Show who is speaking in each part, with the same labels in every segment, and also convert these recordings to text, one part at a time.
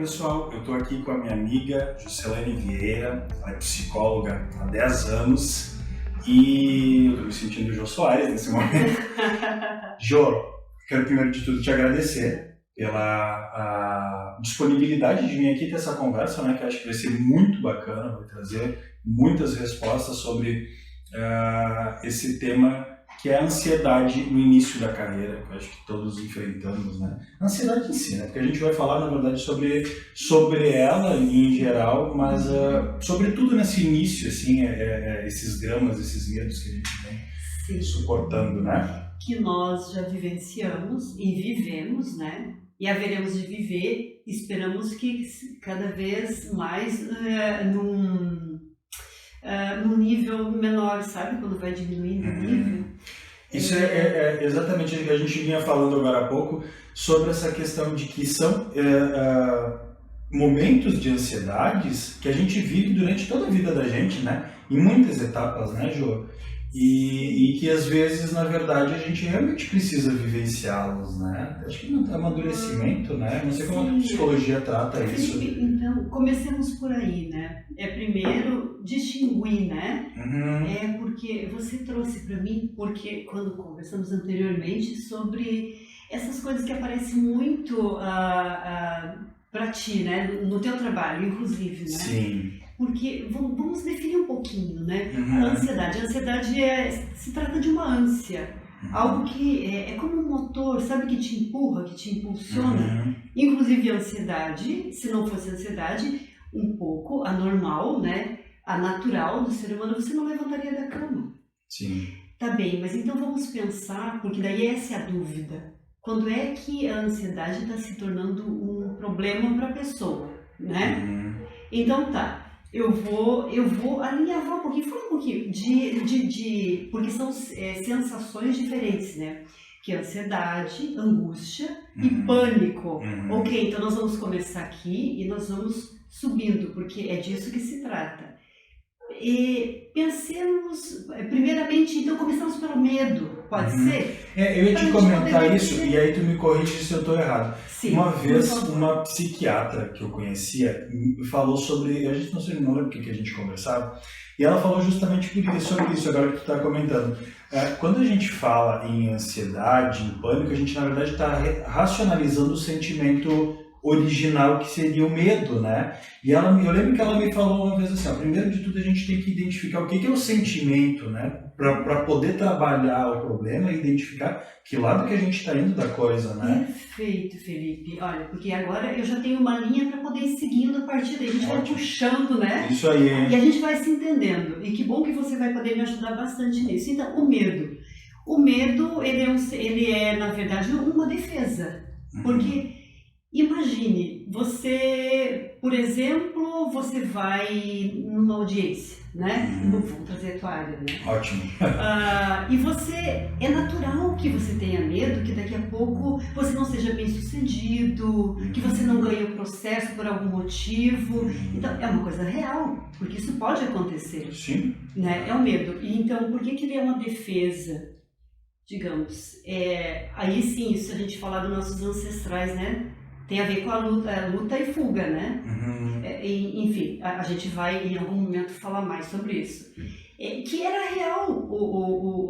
Speaker 1: pessoal, eu estou aqui com a minha amiga Juscelene Vieira, ela é psicóloga há 10 anos e eu estou me sentindo Jô Soares nesse momento. Jô, quero primeiro de tudo te agradecer pela disponibilidade de vir aqui ter essa conversa, né, que eu acho que vai ser muito bacana, vai trazer muitas respostas sobre esse tema que é a ansiedade no início da carreira, que eu acho que todos enfrentamos, né? A ansiedade em si, né? Porque a gente vai falar, na verdade, sobre ela em geral, mas sobretudo nesse início, assim, esses dramas, esses medos que a gente vem suportando, né?
Speaker 2: Que nós já vivenciamos e vivemos, né? E haveremos de viver, esperamos que cada vez mais num nível menor, sabe? Quando vai diminuindo o nível.
Speaker 1: Isso é exatamente o que a gente vinha falando agora há pouco, sobre essa questão de que são momentos de ansiedades que a gente vive durante toda a vida da gente, né? Em muitas etapas, né, Jô? E que às vezes, na verdade, a gente realmente precisa vivenciá-los, né? Acho que não é amadurecimento, né? Não sei como a psicologia trata isso.
Speaker 2: Felipe, então, comecemos por aí, né? Primeiro, distinguir, né? Porque você trouxe para mim, porque quando conversamos anteriormente sobre essas coisas que aparecem muito para ti, né? No teu trabalho, inclusive, né?
Speaker 1: Sim.
Speaker 2: Porque vamos definir um pouquinho, né? A ansiedade. A ansiedade se trata de uma ânsia. Algo que é como um motor, sabe, que te empurra, que te impulsiona. Inclusive a ansiedade, se não fosse ansiedade, um pouco anormal, né? A natural do ser humano, você não levantaria da cama.
Speaker 1: Sim.
Speaker 2: Tá bem, mas então vamos pensar, porque daí essa é a dúvida. Quando é que a ansiedade está se tornando um problema para a pessoa, né? Então tá. Eu vou alinhavar um pouquinho, falar um pouquinho porque são sensações diferentes, né? Que é ansiedade, angústia e pânico. Ok, então nós vamos começar aqui e nós vamos subindo, porque é disso que se trata. E pensemos, primeiramente, então começamos pelo medo, pode ser?
Speaker 1: Eu ia te comentar isso e aí tu me corrige se eu estou errado.
Speaker 2: Sim,
Speaker 1: uma vez, uma psiquiatra que eu conhecia falou sobre, a gente não sei, não lembro o que a gente conversava, e ela falou justamente sobre isso, agora que tu está comentando. Quando a gente fala em ansiedade, em pânico, a gente na verdade está racionalizando o sentimento original, que seria o medo, né? E eu lembro que ela me falou uma vez assim, primeiro de tudo a gente tem que identificar o que é o sentimento, né? Para poder trabalhar o problema e identificar que lado que a gente está indo da coisa, né?
Speaker 2: Perfeito, Felipe. Olha, porque agora eu já tenho uma linha para poder ir seguindo a partir daí. A gente vai puxando, né?
Speaker 1: Isso aí.
Speaker 2: E a gente vai se entendendo. E que bom que você vai poder me ajudar bastante nisso. Então, o medo. O medo, ele é na verdade, uma defesa. Porque imagine, você, por exemplo, você vai numa audiência, né? Vamos trazer a tua área, né?
Speaker 1: Ótimo.
Speaker 2: E é natural que você tenha medo que daqui a pouco você não seja bem sucedido, que você não ganhe o processo por algum motivo. Então, é uma coisa real, porque isso pode acontecer.
Speaker 1: Sim.
Speaker 2: Né? É o medo. E então, por que ele é uma defesa? Digamos, aí sim, isso a gente falar dos nossos ancestrais, né? Tem a ver com a luta e fuga, né? Enfim, a gente vai em algum momento falar mais sobre isso. Que era real,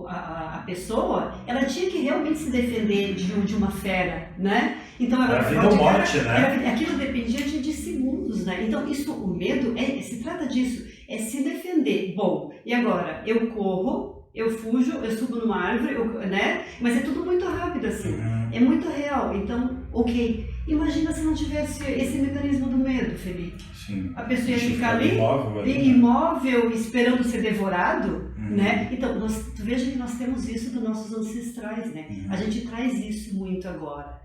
Speaker 2: a pessoa, ela tinha que realmente se defender de uma fera, né? Então,
Speaker 1: a vida ou morte, né?
Speaker 2: Aquilo dependia de segundos, né? Então, o medo, se trata disso, é se defender. Bom, e agora? Eu corro, eu fujo, eu subo numa árvore, né? Mas é tudo muito rápido, assim. É muito real. Então, ok. Imagina se não tivesse esse mecanismo do medo, Felipe.
Speaker 1: Sim.
Speaker 2: A pessoa ia ficar ali, imóvel, esperando ser devorado, né? Então, tu veja que nós temos isso dos nossos ancestrais, né? A gente traz isso muito agora.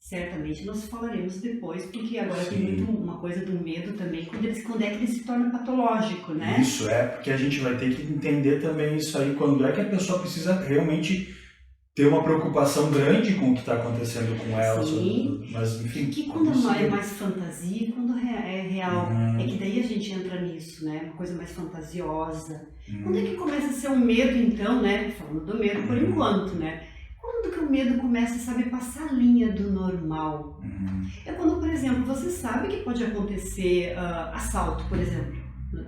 Speaker 2: Certamente nós falaremos depois, porque agora tem muito uma coisa do medo também, quando é que ele se torna patológico, né?
Speaker 1: Isso, porque a gente vai ter que entender também isso aí, quando é que a pessoa precisa realmente ter uma preocupação grande com o que está acontecendo com ela.
Speaker 2: Sim,
Speaker 1: mas enfim.
Speaker 2: Que quando é mais fantasia, quando é real, é que daí a gente entra nisso, né? Uma coisa mais fantasiosa. Quando é que começa a ser um medo, então, né? Falando do medo por enquanto, né? Quando quando que o medo começa, sabe, a passar a linha do normal? É quando, por exemplo, você sabe que pode acontecer assalto, por exemplo,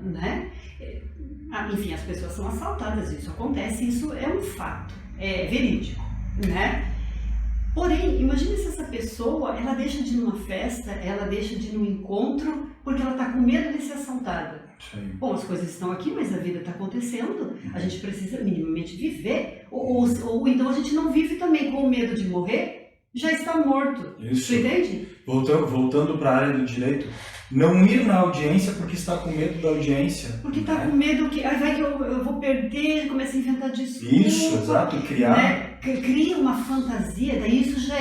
Speaker 2: né? Enfim, as pessoas são assaltadas, isso acontece, isso é um fato, é verídico, né? Porém, imagine se essa pessoa, ela deixa de ir numa festa, ela deixa de ir num encontro porque ela está com medo de ser assaltada.
Speaker 1: Sim.
Speaker 2: Bom, as coisas estão aqui, mas a vida está acontecendo, a gente precisa minimamente viver, ou então a gente não vive também com medo de morrer, já está morto.
Speaker 1: Isso.
Speaker 2: Você entende?
Speaker 1: Voltando para a área do direito, não ir na audiência porque está com medo da audiência.
Speaker 2: Porque está com medo que vai que eu vou perder, começa a inventar desculpa.
Speaker 1: Isso, exato, criar.
Speaker 2: Né? Cria uma fantasia, daí isso já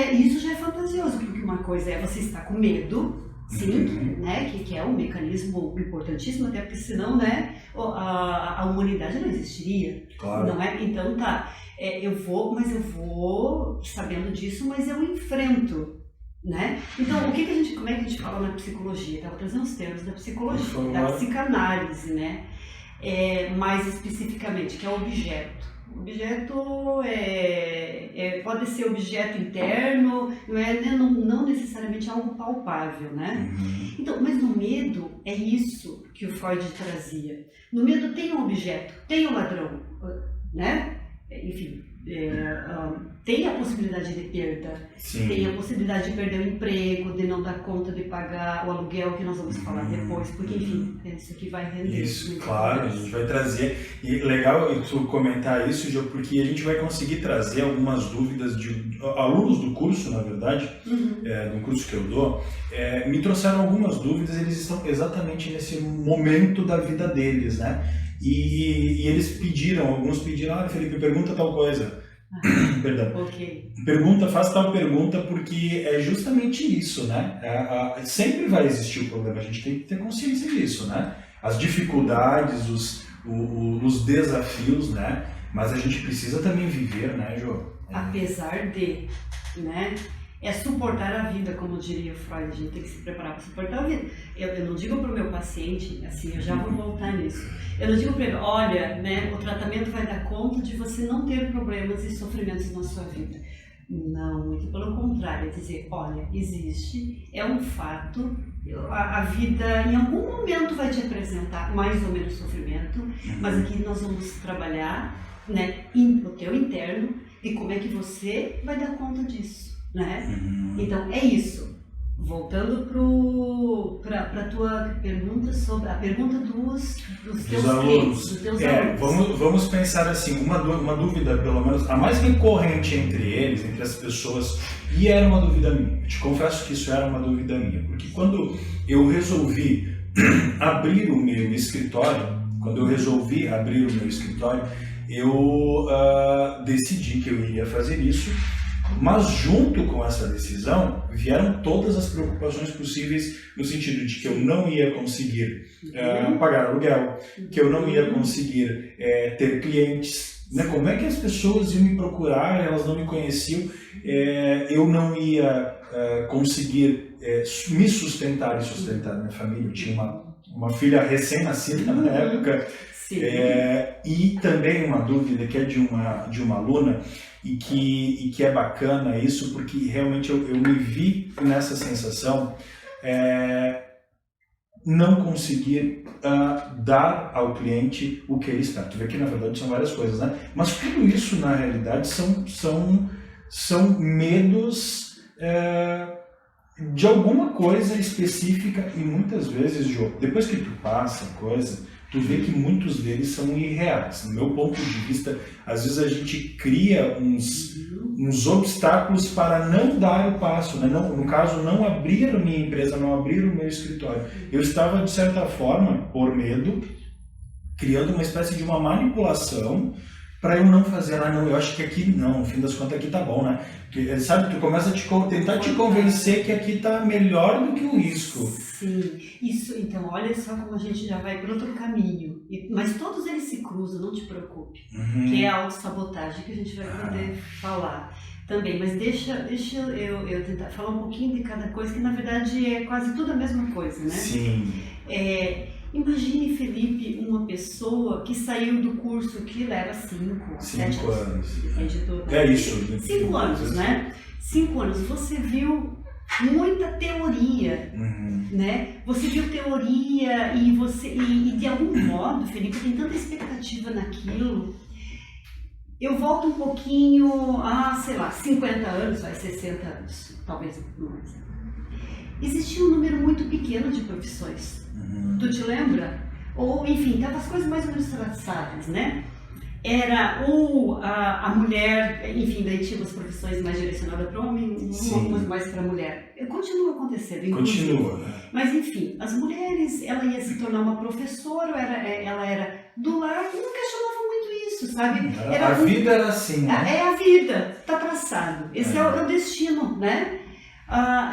Speaker 2: é fantasioso, porque uma coisa é você estar com medo, sim, né? Que é um mecanismo importantíssimo, até porque senão, né, a humanidade não existiria.
Speaker 1: Claro.
Speaker 2: Não é? Então tá, eu vou sabendo disso, mas eu enfrento. Né? Então, como é que a gente fala na psicologia? Estava trazendo os termos da psicologia, da psicanálise, né? Mais especificamente, que é o objeto. O objeto pode ser objeto interno, não necessariamente algo palpável, né? Então, mas no medo é isso que o Freud trazia. No medo tem um objeto, tem um ladrão, né? Enfim, tem a possibilidade de perda,
Speaker 1: Sim.
Speaker 2: Tem a possibilidade de perder o emprego, de não dar conta de pagar o aluguel, que nós vamos falar depois, porque enfim, isso aqui vai render.
Speaker 1: Isso, claro, a gente vai trazer, e legal tu comentar isso, Jô, porque a gente vai conseguir trazer algumas dúvidas de alunos do curso, na verdade, do curso que eu dou, me trouxeram algumas dúvidas, eles estão exatamente nesse momento da vida deles, né? E eles alguns pediram, Felipe, pergunta tal coisa. Perdão.
Speaker 2: Okay.
Speaker 1: Faz tal pergunta porque é justamente isso, né? Sempre vai existir o problema, a gente tem que ter consciência disso, né? As dificuldades, os desafios, né? Mas a gente precisa também viver, né, Jô?
Speaker 2: Apesar de, né? É suportar a vida, como diria o Freud, a gente tem que se preparar para suportar a vida. Eu não digo para o meu paciente, assim, eu já vou voltar nisso. Eu não digo para ele, olha, né, o tratamento vai dar conta de você não ter problemas e sofrimentos na sua vida. Não, muito pelo contrário, é dizer, olha, existe, é um fato, a vida em algum momento vai te apresentar mais ou menos sofrimento, mas aqui nós vamos trabalhar, né, o teu interno e como é que você vai dar conta disso. Né? Então é isso. Voltando para a tua pergunta sobre a pergunta dos teus
Speaker 1: alunos.
Speaker 2: Dos teus alunos.
Speaker 1: Vamos pensar assim, uma dúvida, pelo menos, a mais recorrente entre as pessoas, e era uma dúvida minha. Eu te confesso que isso era uma dúvida minha, porque quando eu resolvi abrir o meu escritório, eu decidi que eu iria fazer isso. Mas junto com essa decisão vieram todas as preocupações possíveis no sentido de que eu não ia conseguir pagar aluguel, que eu não ia conseguir ter clientes, né? Como é que as pessoas iam me procurar, elas não me conheciam, eu não ia conseguir me sustentar e sustentar minha família. Eu tinha uma filha recém-nascida na época. E também uma dúvida que é de uma aluna e que é bacana isso, porque realmente eu me vi nessa sensação, não conseguir dar ao cliente o que ele espera. Tu vê que na verdade são várias coisas, né? Mas tudo isso na realidade são medos de alguma coisa específica, e muitas vezes, Jô, depois que tu passa a coisa, tu vê que muitos deles são irreais. No meu ponto de vista, às vezes a gente cria uns obstáculos para não dar o passo, né? Não, no caso, não abrir a minha empresa, não abrir o meu escritório. Eu estava, de certa forma, por medo, criando uma espécie de uma manipulação para eu não fazer, não, eu acho que aqui não, no fim das contas aqui tá bom, né? Porque, sabe, tu começa a tentar te convencer que aqui tá melhor do que o risco.
Speaker 2: Sim, isso, então, olha só como a gente já vai para outro caminho, mas todos eles se cruzam, não te preocupe, que é a autossabotagem que a gente vai poder falar também, mas deixa eu tentar falar um pouquinho de cada coisa, que na verdade é quase tudo a mesma coisa, né?
Speaker 1: Sim.
Speaker 2: Imagine, Felipe, uma pessoa que saiu do curso que leva 5, 7
Speaker 1: anos.
Speaker 2: Depende do...
Speaker 1: É isso.
Speaker 2: 5 anos, né? 5 anos. Você viu muita teoria, né? Você viu teoria e de algum modo, Felipe, tem tanta expectativa naquilo. Eu volto um pouquinho a, sei lá, 50 anos, 60 anos, talvez mais. Existia um número muito pequeno de profissões. Tu te lembra? Ou, enfim, estavam as coisas mais ou menos traçadas, né? Era a mulher, enfim, daí tinha umas profissões mais direcionadas para o homem, umas mais para a mulher. Continua acontecendo, inclusive.
Speaker 1: Continua, né?
Speaker 2: Mas, enfim, as mulheres, ela ia se tornar uma professora, ela era do lar, e não questionava muito isso, sabe?
Speaker 1: A vida era assim, né?
Speaker 2: É a vida, tá traçado. Esse é o destino, né?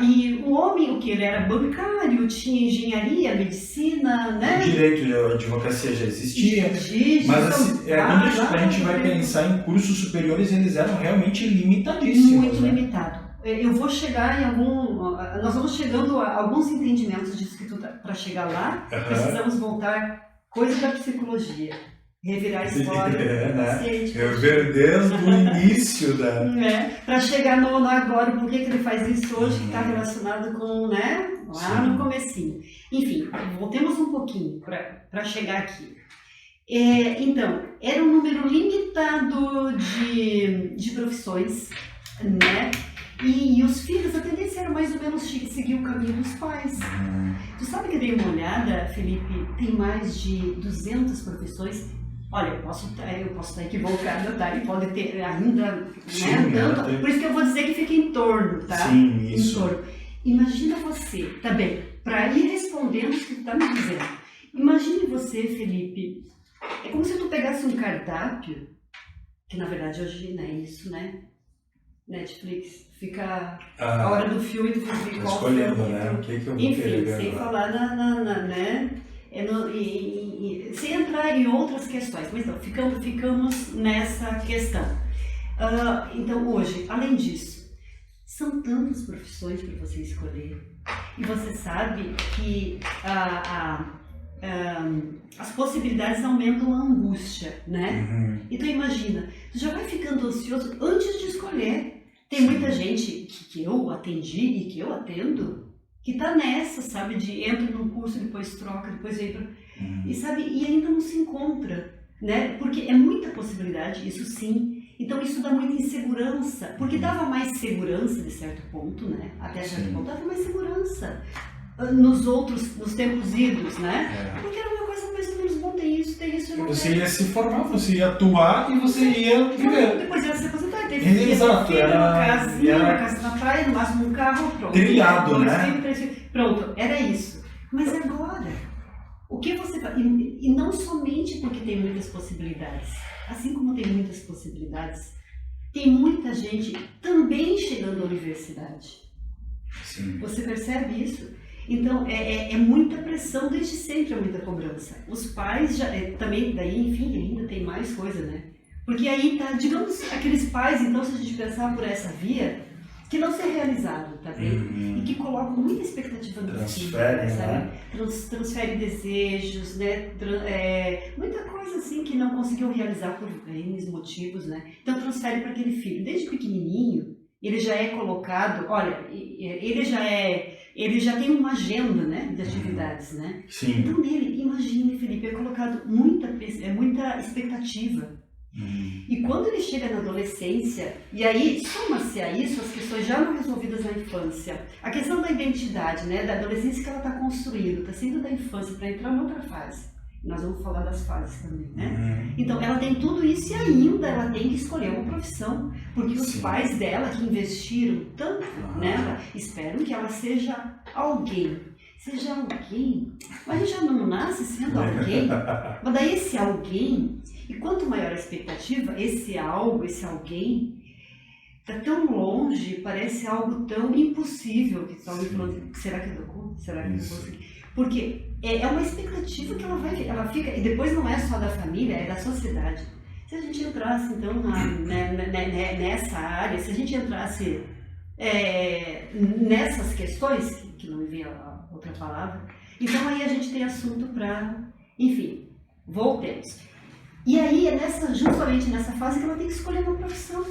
Speaker 2: E o homem, o que? Ele era bancário, tinha engenharia, medicina, né?
Speaker 1: O direito, a advocacia já existia, mas assim, quando a gente vai pensar em cursos superiores, eles eram realmente limitadíssimos.
Speaker 2: Muito limitado. Eu vou chegar em nós vamos chegando a alguns entendimentos disso que tu para chegar lá, precisamos voltar coisa da psicologia. Revirar a história.
Speaker 1: Desde o início da...
Speaker 2: Para chegar no agora, por que ele faz isso hoje, que está relacionado com, né, lá no comecinho. Enfim, voltemos um pouquinho para chegar aqui. Então, era um número limitado de profissões, né? E os filhos, a tendência era mais ou menos seguir o caminho dos pais. Tu sabe que eu dei uma olhada, Felipe, tem mais de 200 profissões. Olha, eu posso estar equivocada, tá? E pode ter ainda, né? Tanto, por isso que eu vou dizer que fica em torno, tá?
Speaker 1: Sim, isso.
Speaker 2: Em torno. Imagina você, tá bem, para ir respondendo o que tu tá me dizendo. Imagine você, Felipe, é como se tu pegasse um cardápio, que na verdade hoje não é isso, né? Netflix, fica a hora do filme, tu fica
Speaker 1: escolhendo, né? O que eu vou querer ver.
Speaker 2: Enfim, sem falar né? Sem entrar em outras questões, mas não, ficamos nessa questão. Então hoje, além disso, são tantas profissões para você escolher e você sabe que as possibilidades aumentam a angústia, né? Então imagina, tu já vai ficando ansioso antes de escolher. Tem muita gente que eu atendi e que eu atendo que tá nessa, sabe, de entra num curso, depois troca, depois vem pra... e ainda não se encontra, né? Porque é muita possibilidade, isso sim. Então isso dá muita insegurança, porque dava mais segurança de certo ponto, né? Até certo ponto dava mais segurança nos tempos idos, né? Porque era uma coisa mais ou menos bom, tem isso, e não
Speaker 1: você ia se formar, você ia atuar e você ia viver.
Speaker 2: Depois ia se aposentar,
Speaker 1: Exato,
Speaker 2: uma casa na praia, no máximo um carro, pronto.
Speaker 1: Trilhado, né?
Speaker 2: Pronto, era isso. Mas agora, o que você faz? E não somente porque tem muitas possibilidades. Assim como tem muitas possibilidades, tem muita gente também chegando à universidade.
Speaker 1: Sim.
Speaker 2: Você percebe isso? Então, é muita pressão, desde sempre é muita cobrança. Os pais já, também, daí, enfim, ainda tem mais coisa, né? Porque aí tá, digamos, aqueles pais, então, se a gente pensar por essa via, que não se é realizado, tá bem? E que colocam muita expectativa no filho, sabe? Né? Transfere desejos, né? Muita coisa assim que não conseguiu realizar por N motivos, né? Então transfere para aquele filho. Desde pequenininho, ele já é colocado, olha, ele já tem uma agenda, né, de atividades, né?
Speaker 1: Sim.
Speaker 2: Então nele, imagine, Felipe, é colocado muita expectativa. E quando ele chega na adolescência, e aí soma-se a isso as questões já não resolvidas na infância, a questão da identidade, né, da adolescência que ela está construindo, está saindo da infância para entrar em outra fase. Nós vamos falar das fases também, né? Então ela tem tudo isso e ainda ela tem que escolher uma profissão, porque os pais dela que investiram tanto nela esperam que ela seja alguém. Seja alguém, mas a gente já não nasce sendo alguém, mas daí esse alguém, e quanto maior a expectativa, esse algo, esse alguém, está tão longe, parece algo tão impossível, que estão me falando, será que eu dou conta? Será que eu vou conseguir? Porque é uma expectativa que ela fica, e depois não é só da família, é da sociedade. Se a gente entrasse então nessa área, se a gente entrasse nessas questões, que não me vem a outra palavra, Então aí a gente tem assunto para, enfim, voltemos. E aí é justamente nessa fase que ela tem que escolher uma profissão.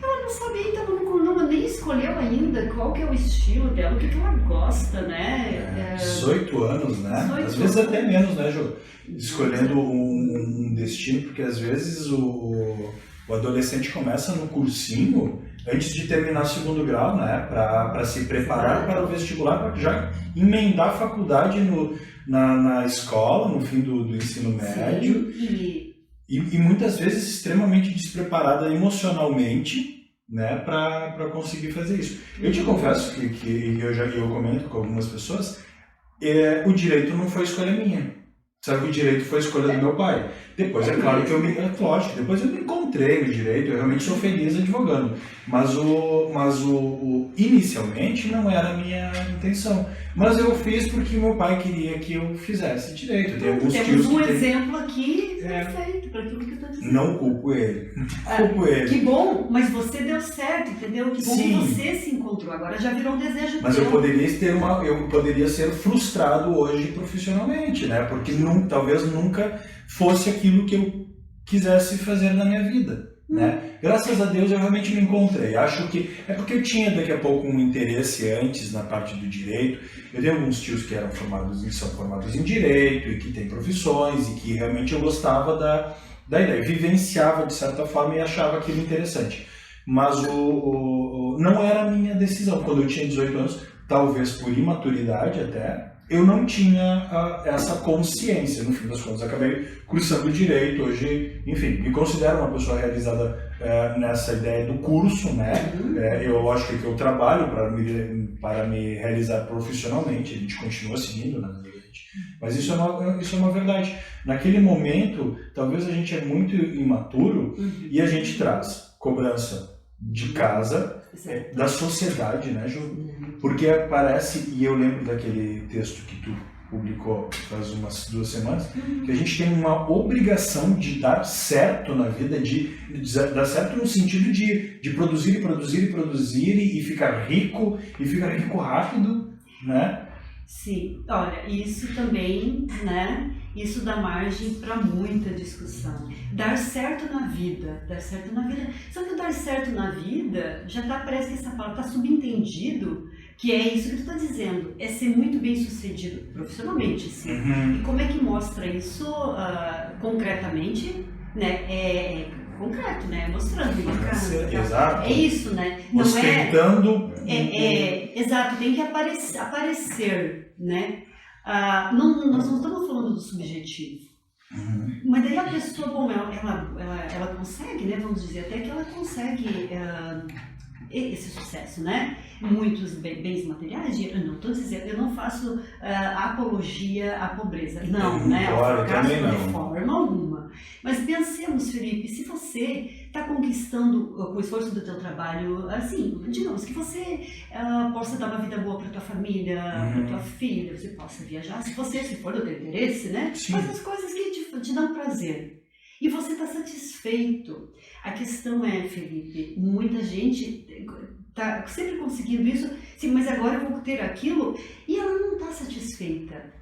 Speaker 2: Ela não sabe ainda, ela nem escolheu ainda qual que é o estilo dela, o que ela gosta, né?
Speaker 1: 18 anos, né?
Speaker 2: 18
Speaker 1: às vezes até menos, né, Jô? Escolhendo um destino, porque às vezes o adolescente começa no cursinho antes de terminar o segundo grau, né? Para se preparar para o vestibular, para já emendar a faculdade na escola, no fim do ensino médio.
Speaker 2: Sim,
Speaker 1: E muitas vezes extremamente despreparada emocionalmente, né, para conseguir fazer isso. Eu te confesso que eu comento com algumas pessoas, o direito não foi escolha minha. Sabe, o direito foi escolha do meu pai. Depois, é claro que lógico, depois eu me encontrei no direito, eu realmente sou feliz advogando. Mas inicialmente não era a minha intenção. Mas eu fiz porque meu pai queria que eu fizesse direito.
Speaker 2: Temos um exemplo aqui perfeito para aquilo que eu estou dizendo.
Speaker 1: Não culpo ele. Culpo ele.
Speaker 2: Que bom, mas você deu certo, entendeu? Que bom que você se encontrou. Agora já virou um desejo
Speaker 1: mas
Speaker 2: teu.
Speaker 1: Eu poderia ser frustrado hoje profissionalmente, né? Porque talvez nunca fosse aquilo que eu quisesse fazer na minha vida. Né? Graças a Deus eu realmente me encontrei. Acho que é porque eu tinha daqui a pouco um interesse antes na parte do direito. Eu tenho alguns tios que são formados em direito e que têm profissões e que realmente eu gostava da ideia. Eu vivenciava de certa forma e achava aquilo interessante. Mas não era a minha decisão. Quando eu tinha 18 anos, talvez por imaturidade até, eu não tinha essa consciência. No fim das contas, acabei cursando direito. Hoje, enfim, me considero uma pessoa realizada nessa ideia do curso, né? Eu acho que eu trabalho para me realizar profissionalmente. A gente continua seguindo, na verdade. Mas isso é uma verdade. Naquele momento, talvez a gente é muito imaturo e a gente traz cobrança de casa, da sociedade, né, Ju? Porque parece, e eu lembro daquele texto que tu publicou faz umas 2 semanas, que a gente tem uma obrigação de dar certo na vida, de dar certo no sentido de produzir e ficar rico rápido, né?
Speaker 2: Sim, olha, isso também, né? Isso dá margem para muita discussão. Dar certo na vida. Só que o dar certo na vida parece que essa palavra está subentendido, que é isso que tu está dizendo, é ser muito bem sucedido profissionalmente, sim. E como é que mostra isso concretamente, né? Concreto, né? Mostrando.
Speaker 1: Exato.
Speaker 2: É isso, né?
Speaker 1: Ostentando.
Speaker 2: Exato, tem que aparecer, né? Nós não estamos falando do subjetivo. Mas daí a pessoa, bom, ela consegue, né? Vamos dizer até que ela consegue esse sucesso, né? Muitos bens materiais, eu não estou dizendo, eu não faço apologia à pobreza, não, né?
Speaker 1: Claro, também não.
Speaker 2: De forma alguma. Mas pensemos, Felipe, se você está conquistando com o esforço do teu trabalho, assim, digamos que você possa dar uma vida boa para tua família, para tua filha, você possa viajar, se for do teu interesse, né?
Speaker 1: Sim.
Speaker 2: Faz as coisas que te dão prazer. E você está satisfeito. A questão é, Felipe, muita gente está sempre conseguindo isso, sim, mas agora eu vou ter aquilo, e ela não está satisfeita.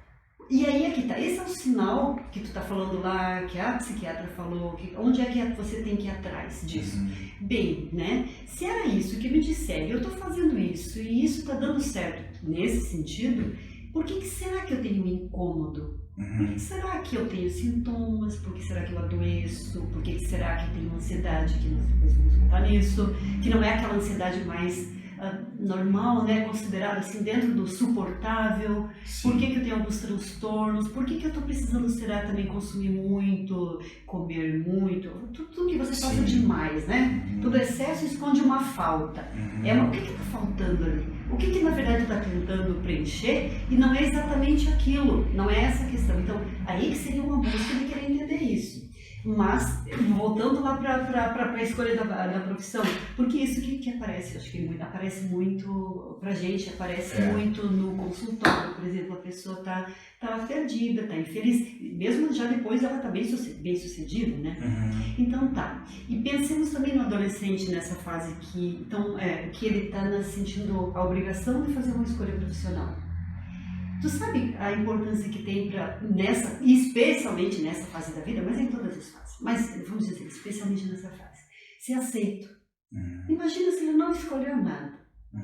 Speaker 2: E aí é que tá, esse é o sinal que tu tá falando lá, que a psiquiatra falou, onde é que você tem que ir atrás disso? Bem, né, se era isso que me disseram, eu tô fazendo isso e isso tá dando certo nesse sentido, por que será que eu tenho um incômodo? Por que será que eu tenho sintomas? Por que será que eu adoeço? Por que será que eu tenho ansiedade? Que nós depois vamos voltar nisso, que não é aquela ansiedade mais normal, né, considerada assim dentro do suportável. Sim. Por que eu tenho alguns transtornos? Por que eu estou precisando, será, também consumir muito, comer muito? Tudo que você faça demais, né? Todo excesso esconde uma falta. O que está faltando ali? O que na verdade está tentando preencher e não é exatamente aquilo, não é essa a questão. Então, aí que seria uma busca de querer entender isso. Mas, voltando lá para a escolha da profissão, porque isso que aparece, acho que aparece muito pra gente, aparece muito no consultório, por exemplo, a pessoa tá perdida, tá infeliz, mesmo já depois ela tá bem sucedida, né? Então tá. E pensemos também no adolescente nessa fase que ele tá sentindo a obrigação de fazer uma escolha profissional. Tu sabe a importância que tem nessa, especialmente nessa fase da vida, mas em todas as fases, mas vamos dizer, especialmente nessa fase, ser aceito. Imagina se ele não escolheu nada.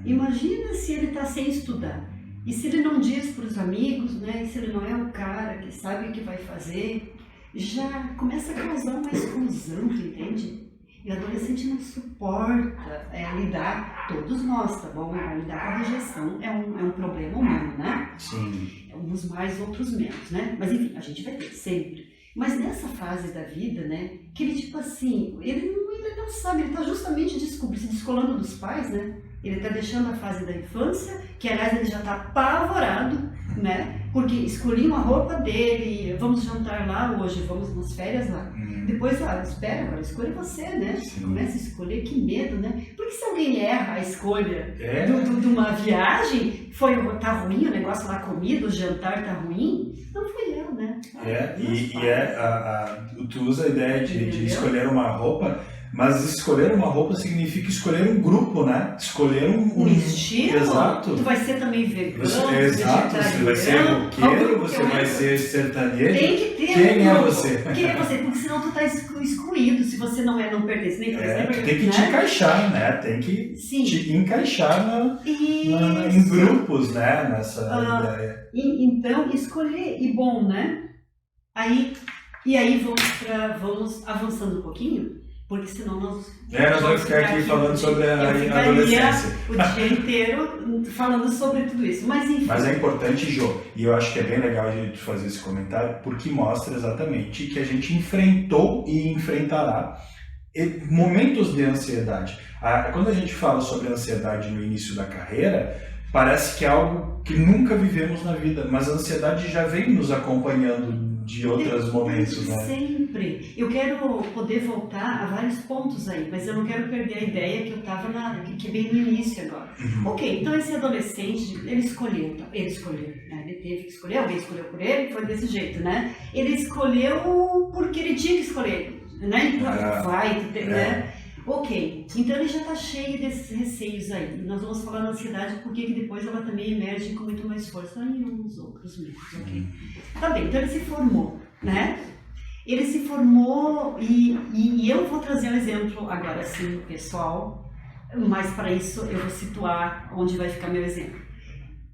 Speaker 2: Imagina se ele está sem estudar. E se ele não diz para os amigos, né? E se ele não é o cara que sabe o que vai fazer, já começa a causar uma exclusão, tu entende? E o adolescente não suporta lidar, todos nós, tá bom? Lidar com a rejeição é um problema humano, né?
Speaker 1: Sim.
Speaker 2: Uns mais, outros menos, né? Mas enfim, a gente vai ter sempre. Mas nessa fase da vida, né? Que ele tipo assim, ele não sabe, ele está justamente se descolando dos pais, né? Ele está deixando a fase da infância, que aliás ele já está apavorado, né? Porque escolhiam a roupa dele, vamos jantar lá hoje, vamos nas férias lá. Depois, espera, agora escolha você, né?
Speaker 1: Sim.
Speaker 2: Começa a escolher, que medo, né? Porque se alguém erra a escolha de uma viagem, tá ruim o negócio lá, comida, o jantar tá ruim, não fui eu, né?
Speaker 1: Tu usa a ideia de escolher uma roupa, mas escolher uma roupa significa escolher um grupo, né? Escolher um
Speaker 2: estilo.
Speaker 1: Exato.
Speaker 2: Tu vai ser também vegano,
Speaker 1: exato, você vai ser roqueiro, você vai ser sertanejo.
Speaker 2: Tem que ter.
Speaker 1: Quem é você?
Speaker 2: Quem é você? Porque senão tu tá excluído, se você não pertence nem
Speaker 1: tu tem que te encaixar, né? Tem que te encaixar em grupos, né? Nessa ideia.
Speaker 2: Então, escolher, e bom, né? Aí vamos avançando um pouquinho. Porque senão nós
Speaker 1: vamos ficar aqui falando sobre a adolescência.
Speaker 2: O dia inteiro falando sobre tudo isso. Mas enfim.
Speaker 1: Mas é importante, Jô, e eu acho que é bem legal a gente fazer esse comentário, porque mostra exatamente que a gente enfrentou e enfrentará momentos de ansiedade. Quando a gente fala sobre ansiedade no início da carreira, parece que é algo que nunca vivemos na vida, mas a ansiedade já vem nos acompanhando de outros momentos, né?
Speaker 2: Sempre. Eu quero poder voltar a vários pontos aí, mas eu não quero perder a ideia que eu estava que bem no início agora. Ok, então esse adolescente, ele escolheu, né? Ele teve que escolher, alguém escolheu por ele, foi desse jeito, né? Ele escolheu porque ele tinha que escolher, né? Né? Ok, então ele já está cheio desses receios aí. Nós vamos falar da ansiedade porque que depois ela também emerge com muito mais força em uns outros meses, ok? Tá bem, então ele se formou, né? Ele se formou e eu vou trazer um exemplo agora assim, pessoal, mas para isso eu vou situar onde vai ficar meu exemplo.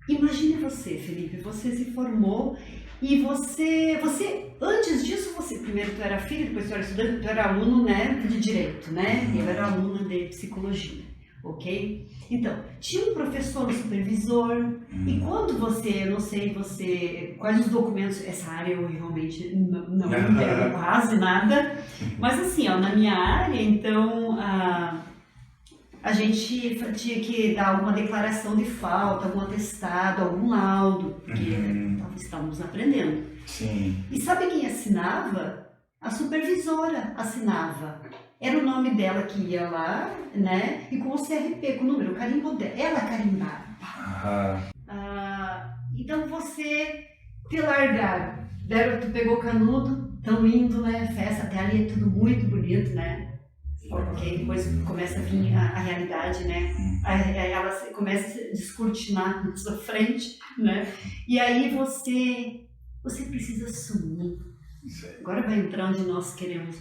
Speaker 2: Imagine você, Felipe, você se formou e você antes disso, primeiro tu era filho, depois tu era estudante, tu era aluno, né, de direito, né? Eu era aluna de psicologia, ok? Então, tinha um professor, um supervisor, e quando eu não sei quais os documentos, essa área eu realmente não entendo quase nada, mas assim, na minha área, então, a gente tinha que dar alguma declaração de falta, algum atestado, algum laudo, porque estávamos aprendendo.
Speaker 1: Sim.
Speaker 2: E sabe quem assinava? A supervisora assinava. Era o nome dela que ia lá, né? E com o CRP, com o número, o carimbo dela. Ela carimbava. Então você te largaram. Tu pegou o canudo, tão indo, né? Festa, até ali é tudo muito bonito, né? Ok, depois começa a vir a realidade, né? Ela começa a se descortinar na sua frente, né? E aí você precisa assumir. Agora vai entrar onde nós queremos,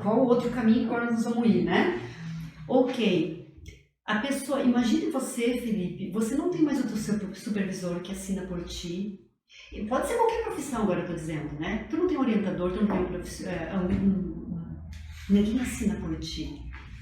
Speaker 2: qual o outro caminho que agora nós vamos ir, né? Ok. A pessoa, imagine você, Felipe, você não tem mais o teu supervisor que assina por ti. Pode ser qualquer profissão agora, eu estou dizendo, né? Tu não tem orientador, tu não tem ninguém assina por ti.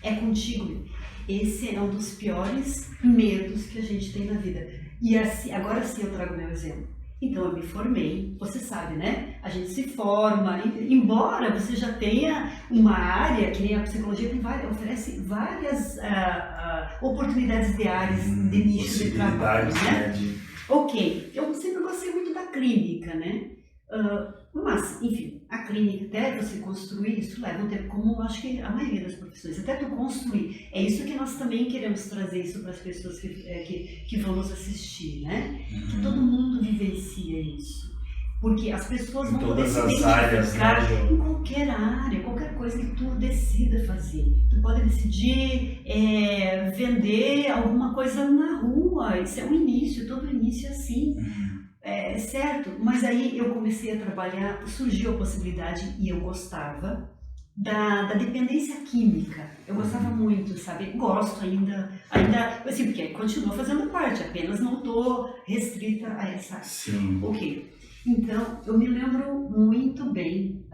Speaker 2: É contigo. Esse é um dos piores medos que a gente tem na vida. E assim, agora sim eu trago meu exemplo. Então eu me formei, você sabe, né? A gente se forma, embora você já tenha uma área, que nem a psicologia oferece várias oportunidades de áreas de nicho de trabalho, né? Ok, eu sempre gostei muito da clínica, né? Mas, enfim, a clínica, até você construir, isso leva um tempo, como eu acho que a maioria das profissões, até tu construir. É isso que nós também queremos trazer isso para as pessoas que vão nos assistir, né? Que todo mundo vivencia isso. Porque as pessoas vão poder se identificar em qualquer área, qualquer coisa que tu decida fazer. Tu pode decidir vender alguma coisa na rua, isso é um início, todo início é assim. certo, mas aí eu comecei a trabalhar, surgiu a possibilidade, e eu gostava, da dependência química. Eu gostava muito, sabe? Gosto ainda, assim, porque continua fazendo parte, apenas não estou restrita a essa área.
Speaker 1: Sim.
Speaker 2: Ok. Então, eu me lembro muito bem,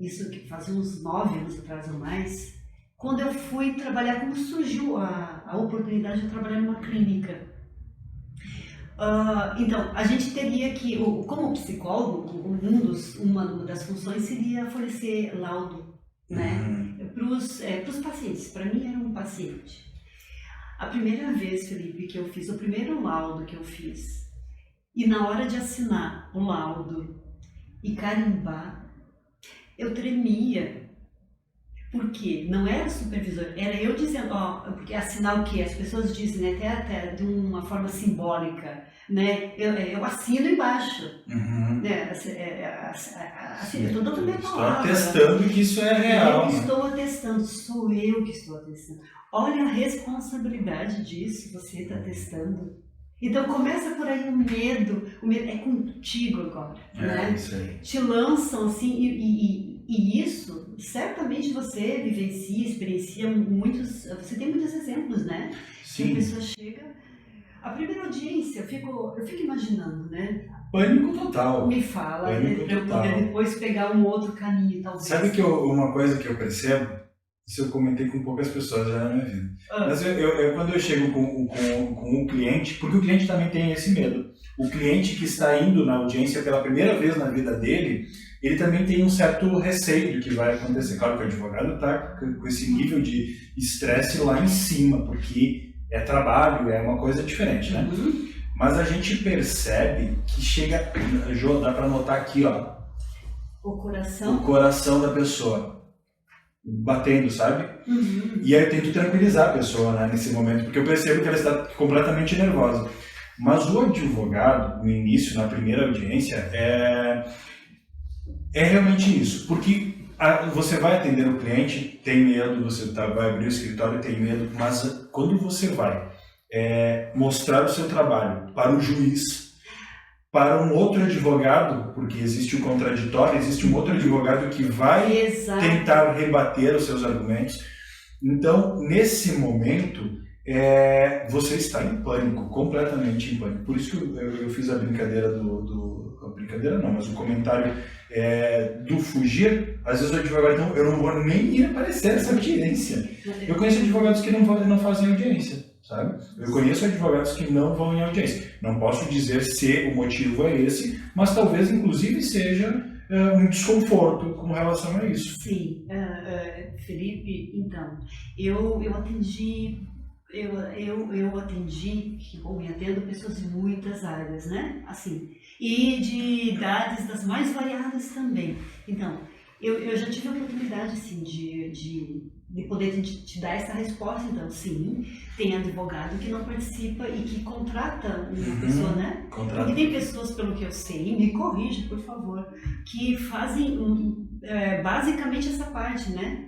Speaker 2: isso que faz uns 9 anos atrás ou mais, quando eu fui trabalhar, como surgiu a oportunidade de trabalhar numa clínica. Então, a gente teria que, como psicólogo, uma das funções seria fornecer laudo, né, para os pacientes. Para mim era um paciente. A primeira vez, Felipe, que eu fiz, o primeiro laudo que eu fiz, e na hora de assinar o laudo e carimbar, eu tremia. Por quê? Não era o supervisor, era eu dizendo, porque assinar o quê? As pessoas dizem, né, até de uma forma simbólica, né? Eu assino embaixo. Né? Assim, eu estou dando minha palavra.
Speaker 1: Estou atestando que isso é real.
Speaker 2: Eu estou atestando, sou eu que estou atestando. Olha a responsabilidade disso, você está atestando. Então começa por aí o medo é contigo agora, né?
Speaker 1: Isso aí.
Speaker 2: Te lançam assim, e isso certamente você vivencia, experiencia você tem muitos exemplos, né?
Speaker 1: Sim.
Speaker 2: Que a pessoa chega, a primeira audiência, eu fico imaginando, né?
Speaker 1: Pânico total.
Speaker 2: Me fala,
Speaker 1: Pânico
Speaker 2: para eu
Speaker 1: total.
Speaker 2: poder depois pegar um outro caminho, talvez.
Speaker 1: Sabe que uma coisa que eu percebo, isso eu comentei com poucas pessoas já na minha vida, mas quando eu chego com o cliente, porque o cliente também tem esse medo, o cliente que está indo na audiência pela primeira vez na vida dele, ele também tem um certo receio do que vai acontecer. Claro que o advogado está com esse nível de estresse lá em cima, porque é trabalho, é uma coisa diferente, né? Mas a gente percebe que chega, Jô, dá para notar aqui, ó, o coração da pessoa batendo, sabe? E aí eu tento tranquilizar a pessoa, né, nesse momento, porque eu percebo que ela está completamente nervosa. Mas o advogado, no início, na primeira audiência, é realmente isso, porque você vai atender o cliente, tem medo, você vai abrir o escritório, tem medo, mas quando você vai mostrar o seu trabalho para o juiz, para um outro advogado, porque existe o contraditório, existe um outro advogado que vai tentar rebater os seus argumentos. Então, nesse momento, você está em pânico, completamente em pânico. Por isso que eu fiz a brincadeira a brincadeira não, mas o comentário do fugir. Às vezes o advogado, então, eu não vou nem ir aparecer nessa audiência. Eu conheço advogados que não fazem audiência, sabe? Eu conheço advogados que não vão em audiência. Não posso dizer se o motivo é esse, mas talvez, inclusive, seja um desconforto com relação a isso.
Speaker 2: Sim, Felipe, então, eu atendi, que bom, eu atendo pessoas de muitas áreas, né? Assim, e de idades das mais variadas também. Então, eu já tive a oportunidade, assim, de poder te dar essa resposta. Então, sim, tem advogado que não participa e que contrata uma pessoa, né? Porque tem pessoas, pelo que eu sei, me corrija, por favor, que fazem basicamente essa parte, né?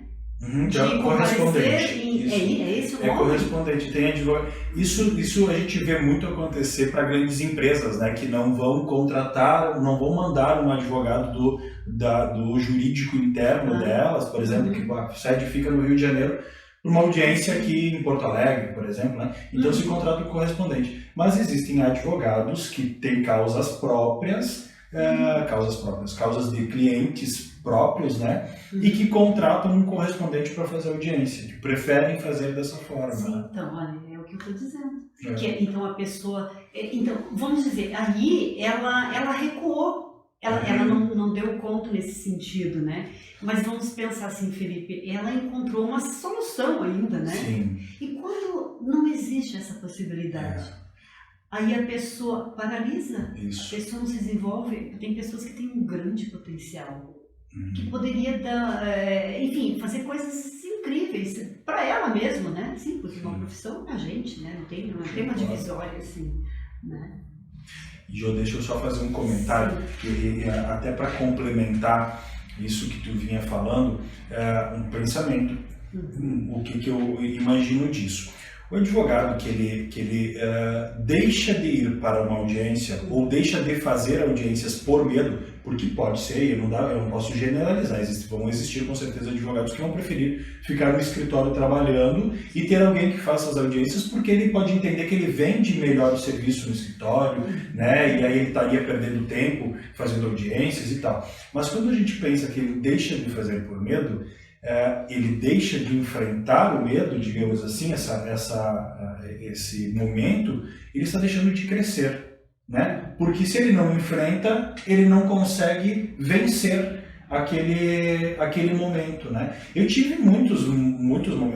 Speaker 2: De
Speaker 1: correspondente.
Speaker 2: Esse o nome?
Speaker 1: Correspondente. Tem advogado. Isso a gente vê muito acontecer para grandes empresas, né, que não vão contratar, não vão mandar um advogado do jurídico interno delas, por exemplo, que a sede fica no Rio de Janeiro, para uma audiência aqui em Porto Alegre, por exemplo, né? Então se contrata o correspondente. Mas existem advogados que têm causas próprias, causas de clientes próprios, né? E que contratam um correspondente para fazer audiência, que preferem fazer dessa forma.
Speaker 2: Sim,
Speaker 1: né?
Speaker 2: então, olha, é o que eu estou dizendo. Então a pessoa, então, vamos dizer, aí ela recuou, ela não deu conta nesse sentido, né? Mas vamos pensar assim, Felipe, ela encontrou uma solução ainda, né?
Speaker 1: Sim.
Speaker 2: E quando não existe essa possibilidade, aí a pessoa paralisa, a pessoa não se desenvolve. Tem pessoas que têm um grande potencial, que poderia enfim, fazer coisas incríveis para ela mesma, né? Sim, porque uma profissão é a gente, né? Não tem uma divisória assim, né?
Speaker 1: Jô, deixa eu só fazer um comentário, até para complementar isso que tu vinha falando, um pensamento, o que eu imagino disso. O advogado que ele deixa de ir para uma audiência ou deixa de fazer audiências por medo, porque pode ser, eu não posso generalizar, vão existir com certeza advogados que vão preferir ficar no escritório trabalhando e ter alguém que faça as audiências, porque ele pode entender que ele vende melhor o serviço no escritório, né? E aí ele estaria perdendo tempo fazendo audiências e tal. Mas quando a gente pensa que ele deixa de fazer por medo, ele deixa de enfrentar o medo, digamos assim, esse momento, ele está deixando de crescer, né? Porque se ele não enfrenta, ele não consegue vencer aquele momento, né? Eu tive muitas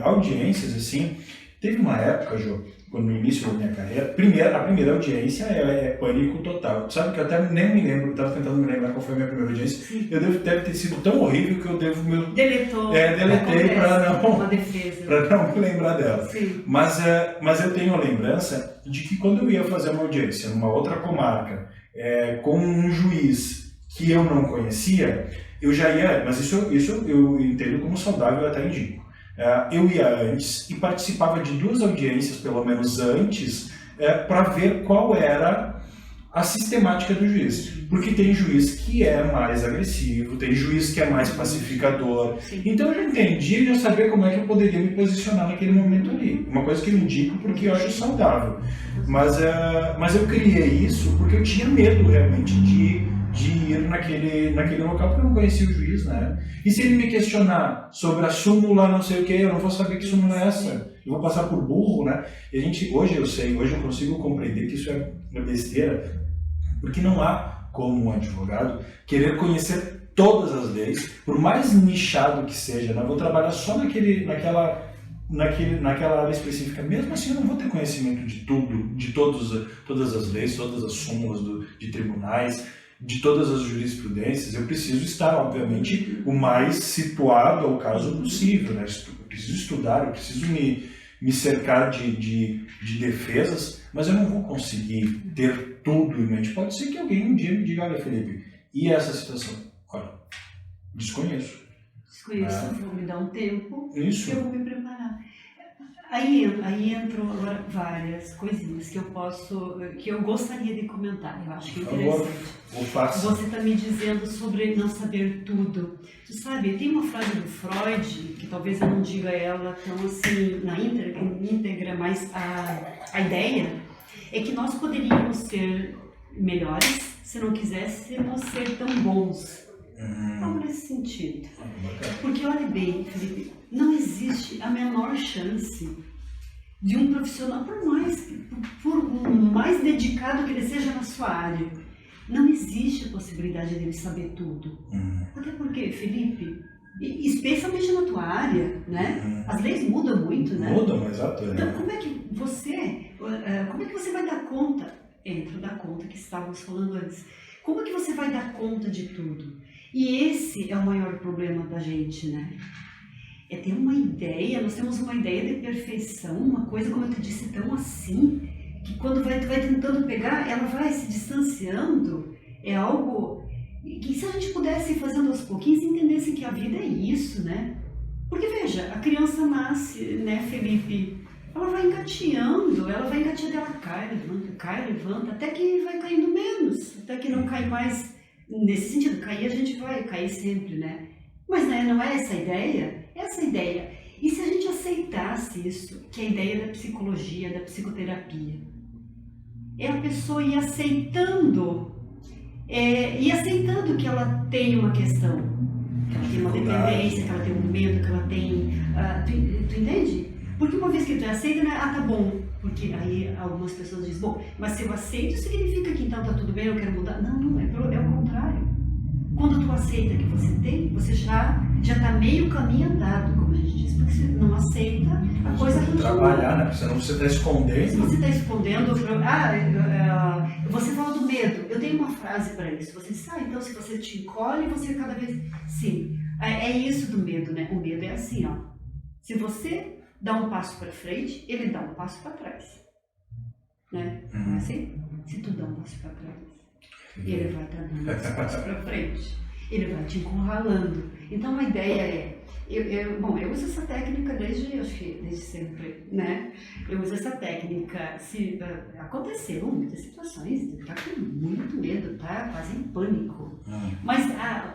Speaker 1: audiências assim. Teve uma época, Jô, quando no início da minha carreira, a primeira audiência é pânico total. Sabe que eu até nem me lembro, estava tentando me lembrar qual foi a minha primeira audiência.
Speaker 2: Sim.
Speaker 1: Deve ter sido tão horrível que eu devo me...
Speaker 2: Deletei
Speaker 1: para
Speaker 2: não
Speaker 1: me lembrar dela.
Speaker 2: Sim.
Speaker 1: Mas eu tenho a lembrança de que quando eu ia fazer uma audiência numa outra comarca, com um juiz que eu não conhecia, eu já ia... Mas isso eu entendo como saudável, eu até indico. Eu ia antes e participava de 2 audiências, pelo menos antes, para ver qual era a sistemática do juiz. Porque tem juiz que é mais agressivo, tem juiz que é mais pacificador.
Speaker 2: Sim.
Speaker 1: Então eu já entendi e já sabia como é que eu poderia me posicionar naquele momento ali. Uma coisa que eu indico porque eu acho saudável. Mas eu criei isso porque eu tinha medo realmente de ir naquele local, porque eu não conhecia o juiz, né? E se ele me questionar sobre a súmula não sei o que, eu não vou saber que súmula é essa. Eu vou passar por burro, né? E hoje eu consigo compreender que isso é uma besteira, porque não há como um advogado querer conhecer todas as leis, por mais nichado que seja, né? Eu vou trabalhar só naquela área específica. Mesmo assim, eu não vou ter conhecimento de tudo, de todas as leis, todas as súmulas de tribunais, de todas as jurisprudências. Eu preciso estar, obviamente, o mais situado ao caso possível, né? Eu preciso estudar, eu preciso me cercar de defesas, mas eu não vou conseguir ter tudo em mente. Pode ser que alguém um dia me diga: olha, Felipe, e essa situação? Olha, desconheço.
Speaker 2: Vou me dar um tempo
Speaker 1: Isso.
Speaker 2: que eu vou me preparar. Aí entram agora várias coisinhas que eu gostaria de comentar. Eu acho que é interessante. Você está me dizendo sobre não saber tudo. Tu sabe, tem uma frase do Freud, que talvez eu não diga ela tão assim na íntegra, mas a ideia é que nós poderíamos ser melhores se não quiséssemos ser tão bons. Algo nesse sentido. Porque olha bem, Felipe, não existe a menor chance de um profissional, por mais dedicado que ele seja na sua área, não existe a possibilidade dele saber tudo. Até porque, Felipe, especialmente na tua área, né? As leis mudam muito, né?
Speaker 1: Mudam, exato.
Speaker 2: Então, como é que você vai dar conta, dentro da conta que estávamos falando antes, como é que você vai dar conta de tudo? E esse é o maior problema da gente, né? É ter uma ideia, nós temos uma ideia de perfeição, uma coisa, como eu te disse, tão assim, que quando tu vai tentando pegar, ela vai se distanciando. É algo que, se a gente pudesse ir fazendo aos pouquinhos, entendesse que a vida é isso, né? Porque veja, a criança nasce, né, Felipe? Ela vai engateando, ela cai, levanta, até que vai caindo menos, até que não cai mais. Nesse sentido, cair a gente vai cair sempre, né? Mas né, não é essa a ideia? Essa a ideia. E se a gente aceitasse isso, que é a ideia da psicologia, da psicoterapia? É a pessoa ir aceitando que ela tem uma questão, que ela tem uma dependência, que ela tem um medo, que ela tem... tu entende? Porque uma vez que tu aceita, né? Tá bom. Porque aí algumas pessoas dizem, bom, mas se eu aceito, significa que então tá tudo bem, eu quero mudar. Não, é o contrário. Quando tu aceita que você tem, você já tá meio caminho andado, como a gente diz. Porque se não aceita, a coisa continua.
Speaker 1: Trabalhar, né? Porque senão você está escondendo.
Speaker 2: Se você está escondendo... você fala do medo. Eu tenho uma frase para isso. Você diz, então se você te encolhe, você cada vez... Sim, é isso do medo, né? O medo é assim, ó. Se você dá um passo para frente, ele dá um passo para trás. Né? Não é assim? Se tu dá um passo para trás, ele vai dar um passo para frente. ele vai te encurralando. Então a ideia é, eu uso essa técnica desde sempre, né? Eu uso essa técnica, se aconteceram muitas situações de estar com muito medo, tá quase em pânico. Mas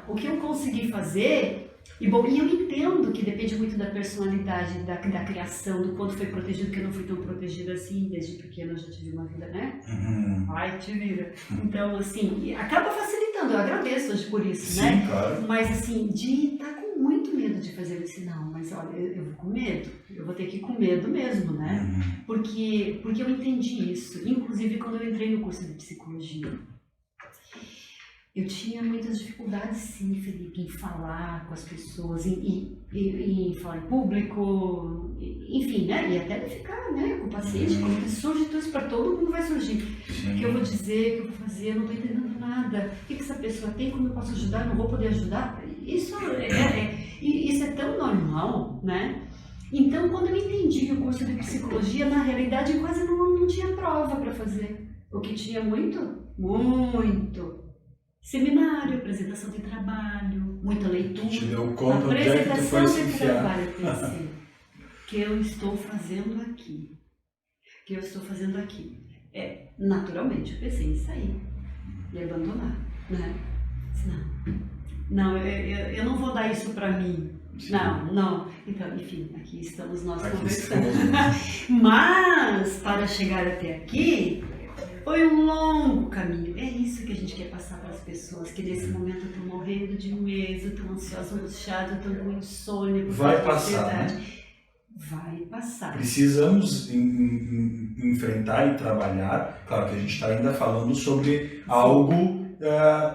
Speaker 2: o que eu consegui fazer, e eu entendo que depende muito da personalidade, da criação, do quanto foi protegido, que eu não fui tão protegida assim, desde pequena eu já tive uma vida, né? Ai, te vira. Então, assim, acaba facilitando, eu agradeço hoje por isso,
Speaker 1: sim,
Speaker 2: né?
Speaker 1: Claro.
Speaker 2: Mas, assim, de estar com muito medo de fazer isso, não, mas olha, eu vou com medo, eu vou ter que ir com medo mesmo, né? Porque eu entendi isso, inclusive quando eu entrei no curso de psicologia. Eu tinha muitas dificuldades, sim, Felipe, em falar com as pessoas, em falar em público, enfim, né? E até de ficar, né, com o paciente, quando surge tudo isso para todo mundo vai surgir. O que eu vou dizer, o que eu vou fazer, eu não estou entendendo nada. O que essa pessoa tem, como eu posso ajudar, não vou poder ajudar? Isso é tão normal, né? Então, quando eu entendi que o curso de psicologia, na realidade, quase não tinha prova para fazer. O que tinha muito seminário, apresentação de trabalho, muita leitura.
Speaker 1: Te deu conta onde é que tu foi se enfiar.
Speaker 2: Trabalho, eu pensei, que eu estou fazendo aqui. Naturalmente, eu pensei em sair e abandonar, né? Não, eu não vou dar isso para mim. Sim. Não. Então, enfim, aqui estamos nós conversando. Mas, para chegar até aqui, foi um longo caminho. É isso que a gente quer passar para as pessoas, que nesse momento estão morrendo de medo, estão ansiosas, angustiadas, estão com insônia.
Speaker 1: Vai passar, né?
Speaker 2: Vai passar.
Speaker 1: Precisamos enfrentar e trabalhar. Claro que a gente está ainda falando sobre algo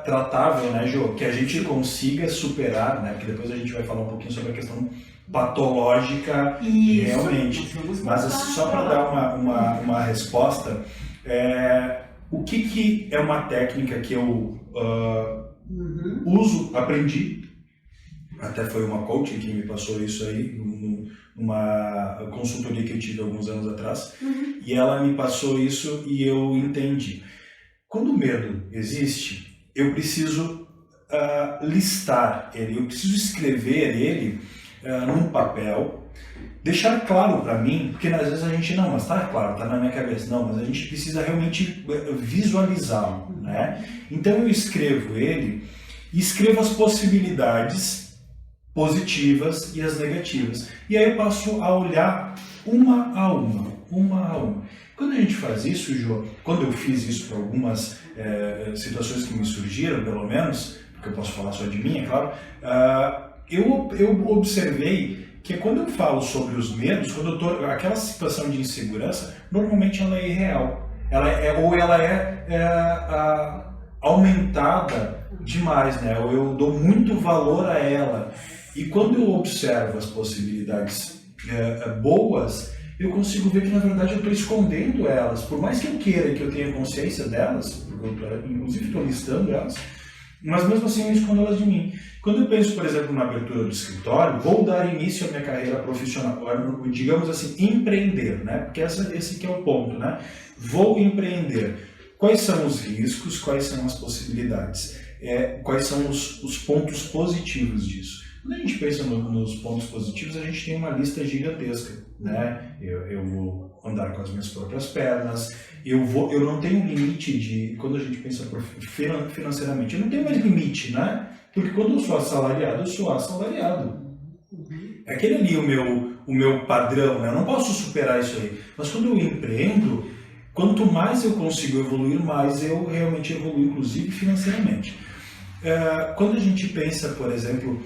Speaker 1: tratável, né, Jô? Que a gente consiga superar, né? Porque depois a gente vai falar um pouquinho sobre a questão patológica. Isso, realmente. Mas só para dar uma resposta, o que é uma técnica que eu uso, aprendi, até foi uma coach que me passou isso aí, numa consultoria que eu tive alguns anos atrás, e ela me passou isso e eu entendi. Quando o medo existe, eu preciso listar ele, eu preciso escrever ele num papel, deixar claro para mim, porque às vezes a gente não, mas tá claro, tá na minha cabeça, não, mas a gente precisa realmente visualizá-lo, né? Então eu escrevo ele e escrevo as possibilidades positivas e as negativas. E aí eu passo a olhar uma a uma. Quando a gente faz isso, Jô, quando eu fiz isso para algumas situações que me surgiram, pelo menos, porque eu posso falar só de mim, é claro, eu observei que quando eu falo sobre os medos, quando eu tô aquela situação de insegurança, normalmente ela é irreal. Ela é aumentada demais, né? Ou eu dou muito valor a ela. E quando eu observo as possibilidades boas, eu consigo ver que na verdade eu estou escondendo elas. Por mais que eu queira que eu tenha consciência delas, porque eu inclusive estou listando elas, mas mesmo assim eu escondo elas de mim. Quando eu penso, por exemplo, na abertura do escritório, vou dar início à minha carreira profissional, digamos assim, empreender, né? Porque esse que é o ponto, né? Vou empreender. Quais são os riscos, quais são as possibilidades, quais são os pontos positivos disso? Quando a gente pensa nos pontos positivos, a gente tem uma lista gigantesca, né? Eu vou andar com as minhas próprias pernas, eu não tenho limite de... Quando a gente pensa financeiramente, eu não tenho mais limite, né? Porque quando eu sou assalariado, eu sou assalariado. É aquele ali o meu padrão, né? Eu não posso superar isso aí. Mas quando eu empreendo, quanto mais eu consigo evoluir, mais eu realmente evoluo, inclusive financeiramente. Quando a gente pensa, por exemplo,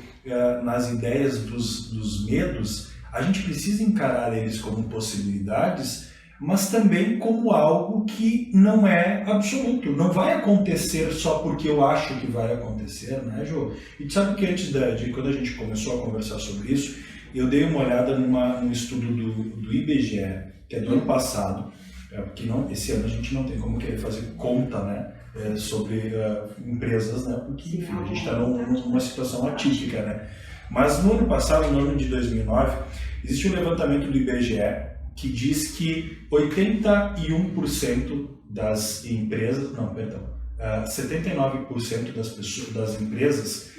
Speaker 1: nas ideias dos medos, a gente precisa encarar eles como possibilidades, mas também como algo que não é absoluto. Não vai acontecer só porque eu acho que vai acontecer, né, Jô? E tu sabe que antes de quando a gente começou a conversar sobre isso, eu dei uma olhada num estudo do IBGE, que é do ano passado, porque esse ano a gente não tem como querer fazer conta, né? Sobre empresas, né? Porque enfim, a gente está numa situação atípica, né? Mas no ano passado, no ano de 2009, existe um levantamento do IBGE que diz que 81% das empresas, 79% das empresas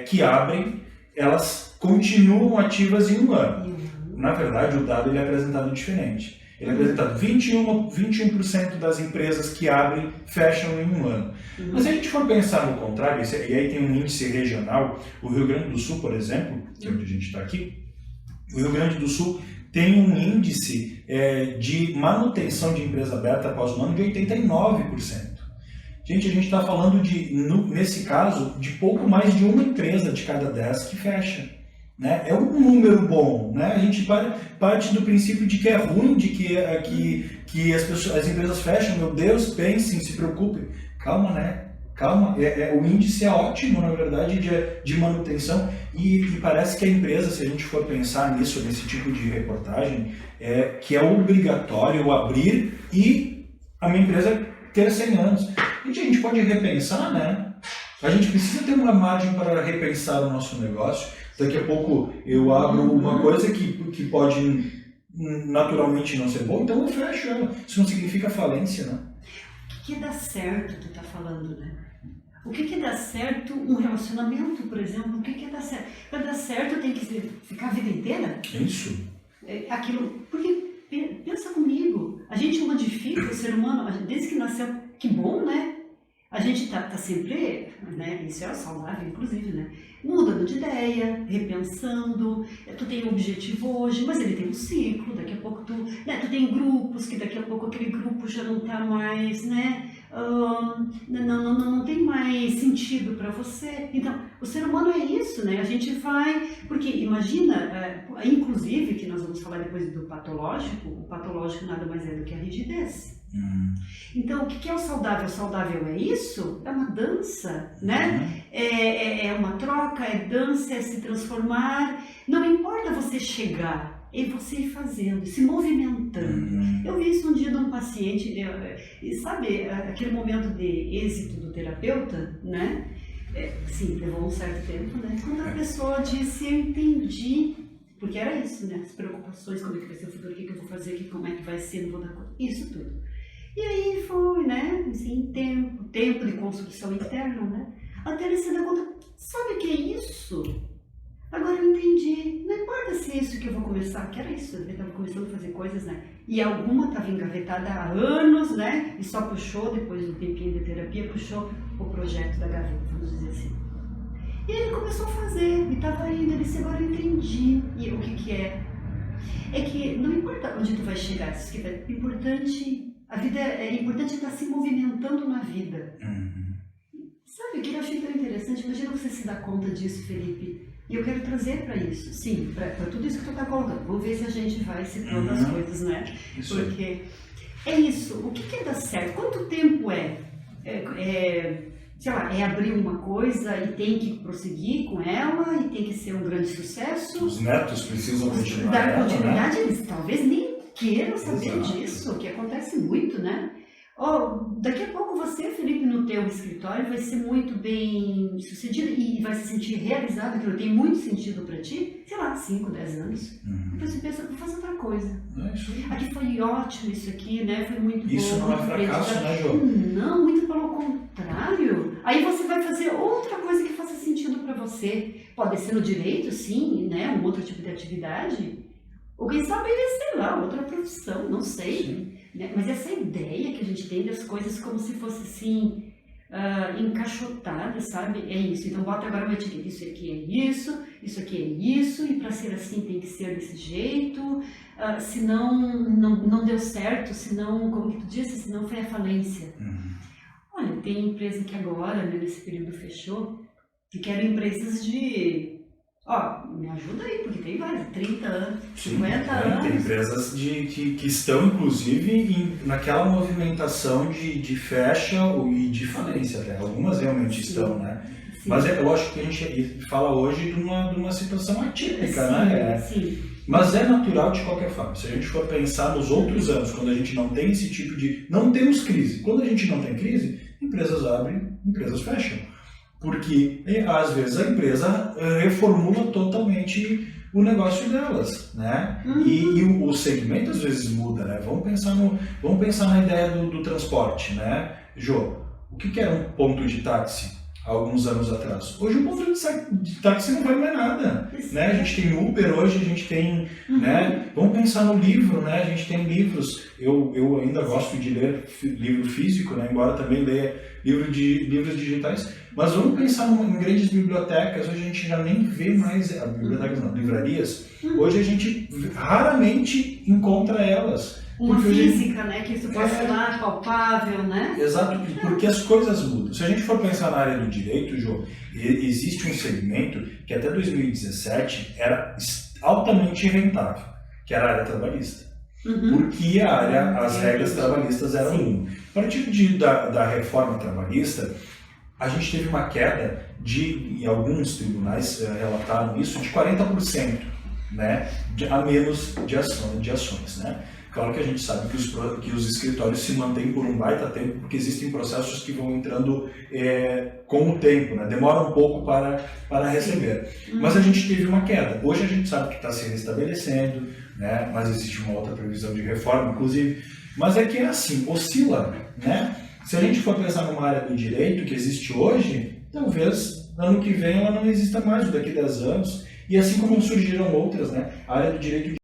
Speaker 1: que abrem, elas continuam ativas em um ano. Na verdade, o dado ele é apresentado diferente. Ele é apresentado 21% das empresas que abrem fecham em um ano. Mas se a gente for pensar no contrário, e aí tem um índice regional, o Rio Grande do Sul, por exemplo, que é onde a gente está aqui, o Rio Grande do Sul tem um índice de manutenção de empresa aberta após um ano de 89%. Gente, a gente está falando nesse caso, de pouco mais de uma empresa de cada 10 que fecha. Né? É um número bom, né? A gente parte do princípio de que é ruim, de que as empresas fecham, meu Deus, pensem, se preocupem. Calma, né? Calma, o índice é ótimo, na verdade, de manutenção e parece que a empresa, se a gente for pensar nisso, nesse tipo de reportagem, que é obrigatório abrir e a minha empresa ter 100 anos. A gente pode repensar, né? A gente precisa ter uma margem para repensar o nosso negócio. Daqui a pouco eu abro uma coisa que pode naturalmente não ser boa, então eu fecho ela. Isso não significa falência, né?
Speaker 2: O que dá certo, tu tá falando, né? O que dá certo um relacionamento, por exemplo? O que dá certo? Para dar certo tem que ficar a vida inteira?
Speaker 1: Isso.
Speaker 2: Aquilo, porque pensa comigo, a gente modifica o ser humano, desde que nasceu, que bom, né? A gente tá sempre, né, isso é saudável, inclusive, né, mudando de ideia, repensando, tu tem um objetivo hoje, mas ele tem um ciclo, daqui a pouco tu tem grupos, que daqui a pouco aquele grupo já não tá mais, né, não tem mais sentido para você. Então, o ser humano é isso, né, a gente vai, porque imagina, inclusive, que nós vamos falar depois do patológico, o patológico nada mais é do que a rigidez. Então, o que é o saudável? O saudável é isso? É uma dança, né? É uma troca, é dança, é se transformar. Não importa você chegar, é você ir fazendo, se movimentando. Eu vi isso um dia de um paciente, sabe, aquele momento de êxito do terapeuta, né? Sim, levou um certo tempo, né? Quando a pessoa disse, eu entendi. Porque era isso, né? As preocupações, como é que vai ser o futuro, o que eu vou fazer, como é que vai ser, não vou dar conta. Isso tudo. E aí foi, né, assim, tempo de construção interna, né, até ele se dar conta, sabe o que é isso? Agora eu entendi, não importa se é isso que eu vou começar, que era isso, ele estava começando a fazer coisas, né, e alguma estava engavetada há anos, né, e só puxou, depois do tempinho de terapia, puxou o projeto da gaveta, vamos dizer assim. E ele começou a fazer, e estava indo, ele disse, agora eu entendi, e o que é? É que não importa onde tu vai chegar, é importante... A vida é importante estar se movimentando na vida. Sabe o que eu achei tão interessante? Imagina você se dá conta disso, Felipe. E eu quero trazer para isso. Sim, para tudo isso que tu está colocando. Vamos ver se a gente vai citando as coisas, né?
Speaker 1: Isso.
Speaker 2: Porque é isso. O que é dar certo? Quanto tempo sei lá, é abrir uma coisa e tem que prosseguir com ela e tem que ser um grande sucesso?
Speaker 1: Os netos precisam continuar.
Speaker 2: Dar continuidade, né? Eles talvez nem queiram saber
Speaker 1: Exato.
Speaker 2: disso, que acontece muito, né? Daqui a pouco você, Felipe, no teu escritório vai ser muito bem sucedido e vai se sentir realizado, aquilo tem muito sentido para ti, sei lá, 5, 10 anos. Depois você pensa, vou fazer outra coisa. Aqui foi ótimo isso aqui, né? Foi muito bom.
Speaker 1: Isso não é fracasso, né, Jô?
Speaker 2: Não, muito pelo contrário. Aí você vai fazer outra coisa que faça sentido para você. Pode ser no direito, sim, né? Um outro tipo de atividade. Ou quem sabe, sei lá, outra profissão, não sei. Né? Mas essa ideia que a gente tem das coisas como se fosse assim, encaixotada, sabe? É isso. Então bota agora uma etiqueta, isso aqui é isso aqui é isso, e para ser assim tem que ser desse jeito. Senão não deu certo, senão, como que tu disse, senão foi a falência. Olha, tem empresa que agora, né, nesse período fechou, que eram empresas de... me ajuda aí, porque tem várias, 30 anos, 50 anos.
Speaker 1: Tem empresas que estão, inclusive, naquela movimentação de fecha e de falência até. Algumas realmente estão, né? Sim. Mas é lógico que a gente fala hoje de uma situação atípica, né?
Speaker 2: Sim.
Speaker 1: Mas é natural de qualquer forma. Se a gente for pensar nos outros anos, quando a gente não tem esse tipo de... Não temos crise. Quando a gente não tem crise, empresas abrem, empresas fecham. Porque, às vezes, a empresa reformula totalmente o negócio delas, né? E o segmento, às vezes, muda, né? Vamos pensar na ideia do transporte, né? Jô, O que era um ponto de táxi há alguns anos atrás? Hoje um ponto de táxi não vale mais nada. Né? A gente tem Uber hoje, a gente tem... Né? Vamos pensar no livro, né? A gente tem livros. Eu ainda gosto de ler livro físico, né? Embora também leia livros digitais. Mas vamos pensar em grandes bibliotecas. Hoje a gente já nem vê mais bibliotecas, não, livrarias. Hoje a gente raramente encontra elas.
Speaker 2: Uma física, né? Que isso possa ser lá, palpável, né?
Speaker 1: Exato, porque as coisas mudam. Se a gente for pensar na área do direito, Jô, existe um segmento que até 2017 era altamente rentável, que era a área trabalhista. Porque as regras trabalhistas eram uma. A partir da reforma trabalhista, a gente teve uma queda e alguns tribunais relataram isso, de 40%, né, a menos de ações, né? Claro que a gente sabe que os escritórios se mantêm por um baita tempo, porque existem processos que vão entrando com o tempo, né? Demora um pouco para receber. Mas a gente teve uma queda. Hoje a gente sabe que está se restabelecendo, né? Mas existe uma outra previsão de reforma, inclusive. Mas é que é assim, oscila, né? Se a gente for pensar numa área do direito que existe hoje, talvez ano que vem ela não exista mais, daqui a 10 anos. E assim como surgiram outras, né? A área do direito